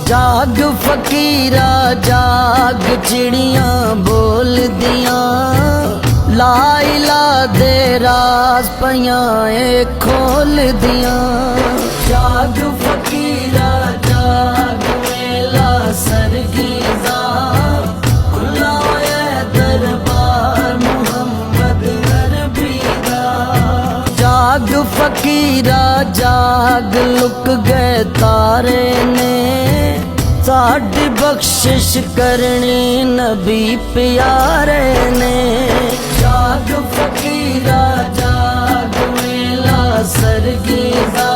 जाग फकीरा जाग चिड़ियां बोल दियां, ला इला दे राज पयां खोल दियां। जाग फकीरा जाग मेला सरगीज़ा, खुला है दरबार मुहम्मद अरबी दा। जाग फकीरा जाग लुक गए तारे ने, साडी बख्शिश करनी नबी प्यारे ने। जाग फकीरा जाग मेला सरगीज़ा,